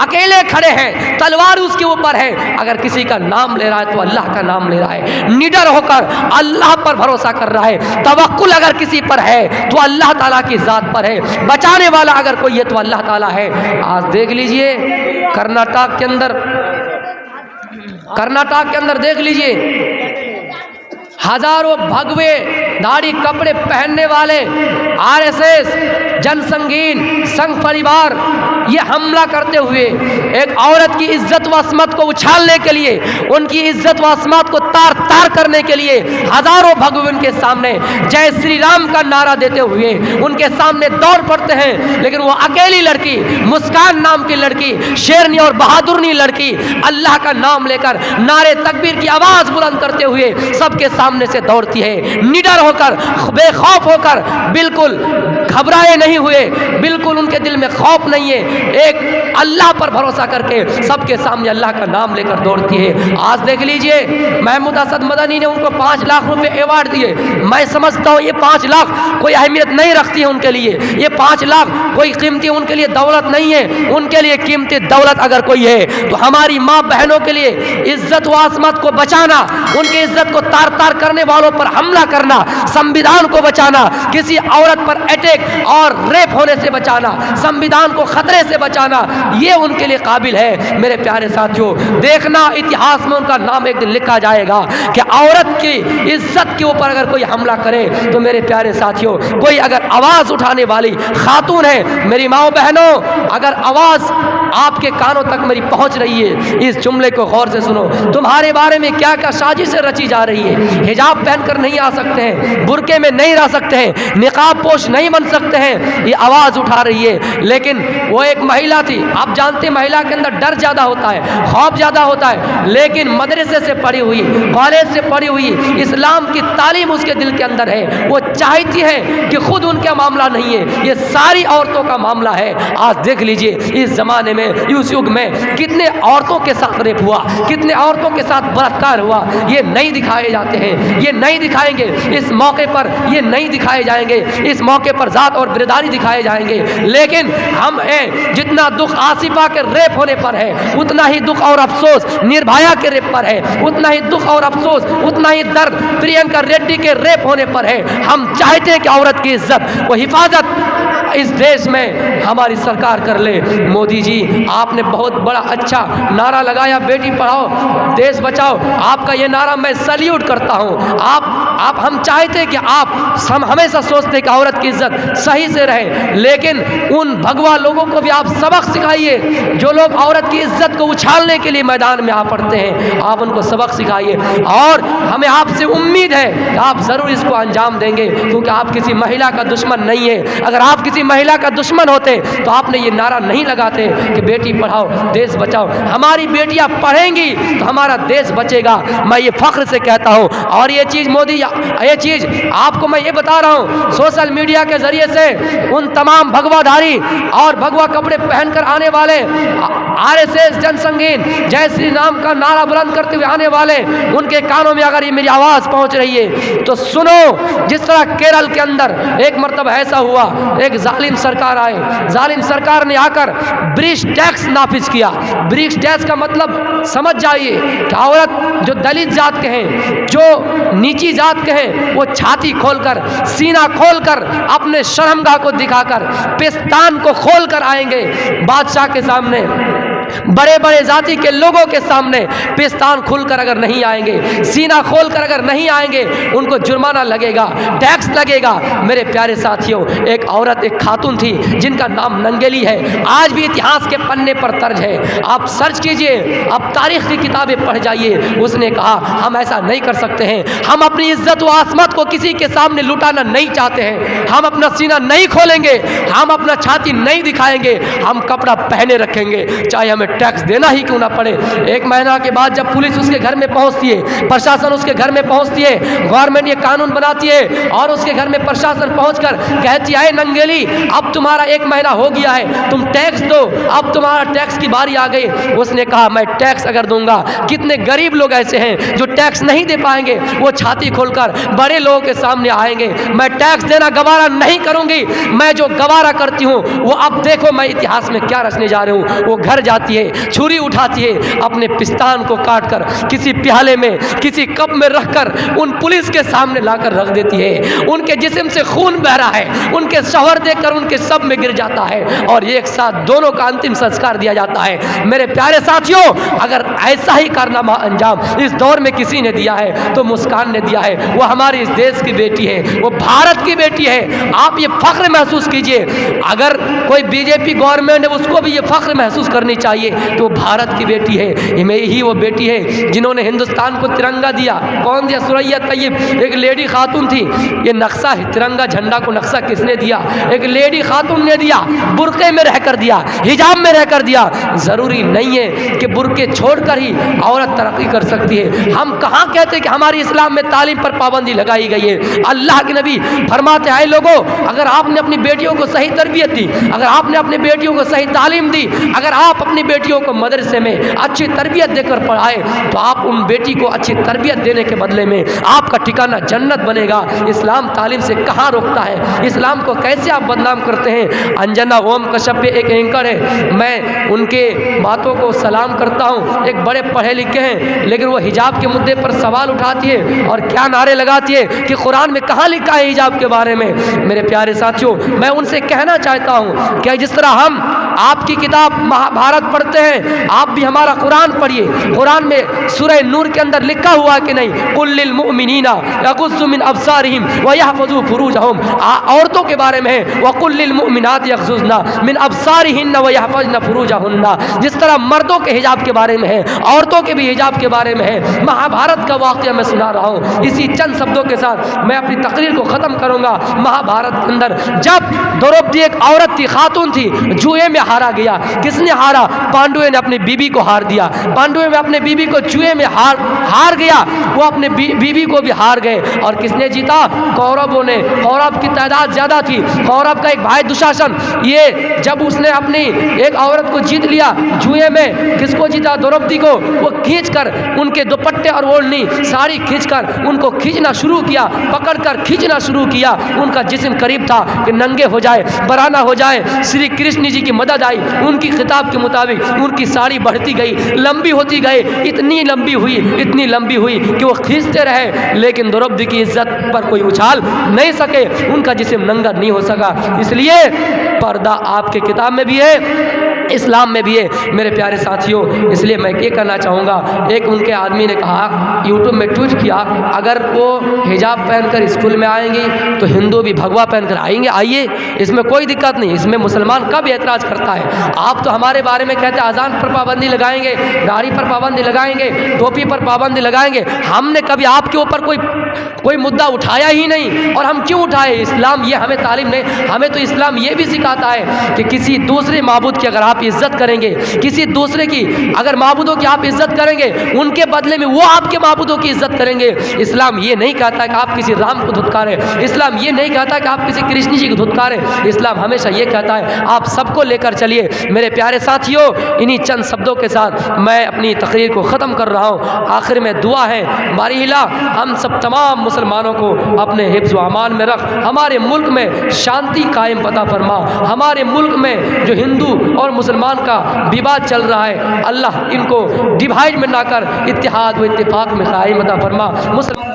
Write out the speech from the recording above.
अकेले खड़े हैं, तलवार उसके ऊपर है, अगर किसी का नाम ले रहा है तो अल्लाह का नाम ले रहा है, निडर होकर अल्लाह पर भरोसा कर रहा है। तवक्कुल अगर किसी पर है तो अल्लाह ताला की जात पर है। बचाने वाला अगर कोई है तो अल्लाह ताला है। आज देख लीजिए कर्नाटक के अंदर देख लीजिए, हजारों भगवे दाढ़ी कपड़े पहनने वाले आरएसएस, जनसंगीन, संघ परिवार ये हमला करते हुए एक औरत की इज्जत व अस्मत को उछालने के लिए, उनकी इज्जत व अस्मत को तार तार करने के लिए हजारों भगवे उनके सामने जय श्री राम का नारा देते हुए उनके सामने दौड़ पड़ते हैं। लेकिन वो अकेली लड़की, मुस्कान नाम की लड़की, शेरनी और बहादुरनी लड़की अल्लाह का नाम लेकर नारे तकबीर की आवाज बुलंद करते हुए सबके सामने से दौड़ती है, निडर होकर, बेखौफ होकर, बिल्कुल घबराए नहीं हुए, बिल्कुल उनके दिल में खौफ नहीं है, एक अल्लाह पर भरोसा करके सबके सामने अल्लाह का नाम लेकर दौड़ती है। आज देख लीजिए महमूद असद मदनी ने उनको 5 लाख रुपए अवार्ड दिए। मैं समझता हूँ ये 5 लाख कोई अहमियत नहीं रखती है उनके लिए, ये 5 लाख कोई कीमती उनके लिए दौलत नहीं है। उनके लिए कीमती दौलत अगर कोई है तो हमारी माँ बहनों के लिए इज्जत व आसमत को बचाना, उनकी इज्जत को तार तार करने वालों पर हमला करना, संविधान को बचाना, किसी औरत पर अटैक और रेप होने से बचाना, संविधान को खतरे से बचाना, ये उनके लिए काबिल है। मेरे प्यारे साथियों, देखना इतिहास में उनका नाम एक दिन लिखा जाएगा कि औरत की इज्जत के ऊपर अगर कोई हमला करे तो मेरे प्यारे साथियों, कोई अगर आवाज उठाने वाली खातून है, मेरी माओ बहनों, अगर आवाज आपके कानों तक मेरी पहुंच रही है, इस जुमले को गौर से सुनो। तुम्हारे बारे में क्या क्या साजिशें रची जा रही है, हिजाब पहनकर नहीं आ सकते हैं, बुरके में नहीं रह सकते हैं, निकाब पोश नहीं बन सकते हैं, ये आवाज उठा रही है। लेकिन वो एक महिला थी, आप जानते हैं महिला के अंदर डर ज्यादा होता है, खौफ ज्यादा होता है, लेकिन मदरसे से पढ़ी हुई, कॉलेज से पढ़ी हुई, इस्लाम की तालीम उसके दिल के अंदर है। वो चाहती है कि खुद उनका मामला नहीं है, ये सारी औरतों का मामला है। आज देख लीजिए इस जमाने में, इस युग में कितने औरतों के साथ रेप हुआ, कितने औरतों के साथ बलात्कार हुआ, ये नहीं दिखाए जाते हैं, ये नहीं दिखाएंगे इस मौके पर, ये नहीं दिखाए जाएंगे इस मौके पर, जात और बिरदारी दिखाए जाएंगे। लेकिन हम जितना दुख आसिफा के रेप होने पर है, उतना ही दुख और अफसोस निर्भया के रेप पर है, उतना ही दुख और अफसोस, उतना ही दर्द प्रियंका रेड्डी के रेप होने पर है। हम चाहते हैं कि औरत की इज्जत व हिफाजत इस देश में हमारी सरकार कर ले। मोदी जी, आपने बहुत बड़ा अच्छा नारा लगाया, बेटी पढ़ाओ देश बचाओ, आपका ये नारा मैं सैल्यूट करता हूँ। आप हम चाहते हैं कि आप हमेशा सोचते हैं कि औरत की इज्जत सही से रहे, लेकिन उन भगवा लोगों को भी आप सबक सिखाइए जो लोग औरत की इज्जत को उछालने के लिए मैदान में आ पड़ते हैं, आप उनको सबक सिखाइए। और हमें आपसे उम्मीद है कि आप ज़रूर इसको अंजाम देंगे, क्योंकि आप किसी महिला का दुश्मन नहीं है। अगर आप किसी महिला का दुश्मन होते तो आपने ये नारा नहीं लगाते कि बेटी पढ़ाओ देश बचाओ। हमारी बेटियां पढ़ेंगी तो हमारा देश बचेगा, मैं ये फख्र से कहता हूँ। और ये चीज़ मोदी, ये चीज़ आपको मैं ये बता रहा हूँ सोशल मीडिया के जरिए से, उन तमाम भगवाधारी और भगवा कपड़े पहनकर आने वाले आरएसएस, जनसंगीन, जय श्री राम का नारा बुलंद करते हुए आने वाले, उनके कानों में अगर ये मेरी आवाज़ पहुँच रही है तो सुनो। जिस तरह केरल के अंदर एक मरतबा ऐसा हुआ, एक जालिम सरकार आए, जालिम सरकार ने आकर ब्रिज टैक्स नाफिज किया। ब्रिज टैक्स का मतलब समझ जाइए कि औरत जो दलित जात के हैं, जो नीची जात के हैं, वो छाती खोलकर, सीना खोलकर, अपने शर्मगाह को दिखाकर, पेस्तान को खोलकर आएंगे बादशाह के सामने, बड़े बड़े जाति के लोगों के सामने। पेस्तान खुलकर अगर नहीं आएंगे, सीना खोलकर अगर नहीं आएंगे, उनको जुर्माना लगेगा, टैक्स लगेगा। मेरे प्यारे साथियों, एक औरत, एक खातून थी जिनका नाम नंगेली है, आज भी इतिहास के पन्ने पर दर्ज है। आप सर्च कीजिए, आप तारीख की किताबें पढ़ जाइए। उसने कहा हम ऐसा नहीं कर सकते हैं, हम अपनी इज्जत व आसमत को किसी के सामने लुटाना नहीं चाहते हैं, हम अपना सीना नहीं खोलेंगे, हम अपना छाती नहीं दिखाएंगे, हम कपड़ा पहने रखेंगे, चाहे हमें टैक्स देना ही क्यों ना पड़े। 1 महीना के बाद जब पुलिस उसके घर में पहुंचती है, प्रशासन उसके घर में पहुंचती है, गवर्नमेंट ये कानून बनाती है और उसके घर में प्रशासन पहुंचकर कहती है नंगेली अब तुम्हारा 1 महीना हो गया है, तुम टैक्स दो, अब तुम्हारा टैक्स की बारी आ गई। उसने कहा मैं टैक्स अगर दूंगा, कितने गरीब लोग ऐसे हैं जो टैक्स नहीं दे पाएंगे, वो छाती खोलकर बड़े लोगों के सामने आएंगे। मैं टैक्स देना गवारा नहीं करूंगी, मैं जो गवारा करती हूँ वो अब देखो मैं इतिहास में क्या रचने जा रही हूँ। वो घर जाती जाती है, छुरी उठाती है, अपने पिस्तान को काटकर किसी प्याले में, किसी कप में रखकर उन पुलिस के सामने लाकर रख देती है। उनके जिस्म से खून बह रहा है, उनके शवहर देखकर उनके सब में गिर जाता है और एक साथ दोनों का अंतिम संस्कार दिया जाता है। मेरे प्यारे साथियों, अगर ऐसा ही कारनामा अंजाम इस दौर में किसी ने दिया है तो मुस्कान ने दिया है। वो हमारे इस देश की बेटी है, वो भारत की बेटी है। आप ये फख्र महसूस कीजिए। अगर कोई बीजेपी गवर्नमेंट है उसको भी ये फख्र महसूस करनी चाहिए तो भारत की बेटी है। यही वो बेटी है जिन्होंने हिंदुस्तान को तिरंगा दिया। कौन दिया? सुरैया तैयब, एक लेडी खातून थी। ये नक्शा है, तिरंगा झंडा को नक्शा किसने दिया? एक लेडी खातून ने दिया, बुर्के में रहकर दिया, हिजाब में रहकर दिया। ज़रूरी नहीं है कि बुर्के छोड़कर ही औरत तरक्की कर सकती है। हम कहाँ कहते कि हमारी इस्लाम में तालीम पर पाबंदी लगाई गई है? अल्लाह के नबी फरमाते हैं, लोगों, अगर आपने अपनी बेटियों को सही तरबियत दी, अगर आपने अपनी बेटियों को सही तालीम दी, अगर आप अपनी बेटियों को मदरसे में अच्छी तरबियत देकर पढ़ाए तो आप उन बेटी को अच्छी तरबियत देने के बदले में आपका ठिकाना जन्नत बनेगा। इस्लाम तालीम से कहाँ रोकता है? इस्लाम को कैसे आप बदनाम करते हैं? अंजना ओम कश्यप पे एक एंकर है, मैं उनके बातों को सलाम करता हूँ। एक बड़े पढ़े लिखे हैं, लेकिन वो हिजाब के मुद्दे पर सवाल उठाती है और क्या नारे लगाती है कि कुरान में कहाँ लिखा है हिजाब के बारे में। मेरे प्यारे साथियों, मैं उनसे कहना चाहता हूँ कि जिस तरह हम आपकी किताब महाभारत पढ़ते हैं, आप भी हमारा कुरान पढ़िए। कुरान में सूरह नूर के अंदर लिखा हुआ कि नहीं, कुल्लिल मुमिनीना यगुस्सु मिन अब्सारिहिम व यहफज़ू फुरूजहुम, औरतों के बारे में है, व कुल्लिल मुमिनात यगुस्सुना मिन अब्सारिहिन्ना व यहफज़ना फुरूजहुन्ना। जिस तरह मर्दों के हिजाब के बारे में है, औरतों के भी हिजाब के बारे में है। महाभारत का वाक़या मैं सुना रहा हूँ। इसी चंद शब्दों के साथ मैं अपनी तकरीर को ख़त्म करूँगा। महाभारत के अंदर जब द्रौपदी एक औरत थी, खातून थी, जुए में हारा गया। किसने हारा? पांडुओं ने अपनी बीबी को हार दिया। पांडुओं में अपने बीबी को जुए में हार गया, वो अपने बीबी को भी हार गए। और किसने जीता? कौरवों ने। कौरव की तादाद ज़्यादा थी। कौरव का एक भाई दुशासन, ये जब उसने अपनी एक औरत को जीत लिया जुए में, किसको जीता? द्रौपदी को। वो खींचकर उनके दुपट्टे और ओढ़नी साड़ी खींचकर उनको खींचना शुरू किया, पकड़कर खींचना शुरू किया। उनका जिस्म करीब था कि नंगे हो जाए, बराना हो जाए। श्री कृष्ण जी की मदद आई। उनकी खिताब के मुताबिक उनकी साड़ी बढ़ती गई, लंबी होती गई, इतनी लंबी हुई कि वो खींचते रहे, लेकिन द्रौपदी की इज्जत पर कोई उछाल नहीं सके, उनका जिस्म नंगा नहीं हो सका। इसलिए पर्दा आपके किताब में भी है, इस्लाम में भी है। मेरे प्यारे साथियों, इसलिए मैं ये कहना चाहूँगा, एक उनके आदमी ने कहा, यूट्यूब में ट्वीट किया, अगर वो हिजाब पहनकर स्कूल में आएंगी तो हिंदू भी भगवा पहनकर आएंगे। आइए, इसमें कोई दिक्कत नहीं, इसमें मुसलमान कब एतराज़ करता है? आप तो हमारे बारे में कहते हैं अजान पर पाबंदी लगाएंगे, दाढ़ी पर पाबंदी लगाएंगे, टोपी पर पाबंदी लगाएंगे। हमने कभी आपके ऊपर कोई मुद्दा उठाया ही नहीं। और हम क्यों उठाए? इस्लाम ये हमें तालीम नहीं, हमें तो इस्लाम ये भी सिखाता है कि किसी दूसरे माबूद की अगर आप इज्जत करेंगे, किसी दूसरे की अगर माबूदों की आप इज्जत करेंगे, उनके बदले में वो आपके माबूदों की इज्जत करेंगे। इस्लाम ये नहीं कहता कि आप किसी राम को धुतकारें, इस्लाम ये नहीं कहता कि आप किसी कृष्ण जी को धुतकारें। इस्लाम हमेशा ये कहता है आप सबको लेकर चलिए। मेरे प्यारे साथियों, इन्हीं चंद शब्दों के साथ मैं अपनी तकरीर को ख़त्म कर रहा हूँ। आखिर में दुआ है, बारीला हम सब तमाम मुसलमानों को अपने हिफ्ज़ व अमान में रख, हमारे मुल्क में शांति कायम पता फरमा। हमारे मुल्क में जो हिंदू और मुसलमान का विवाद चल रहा है, अल्लाह इनको डिवाइड में ना कर इत्तेहाद व इत्तेफाक में कायम पता फरमा। मुसलमान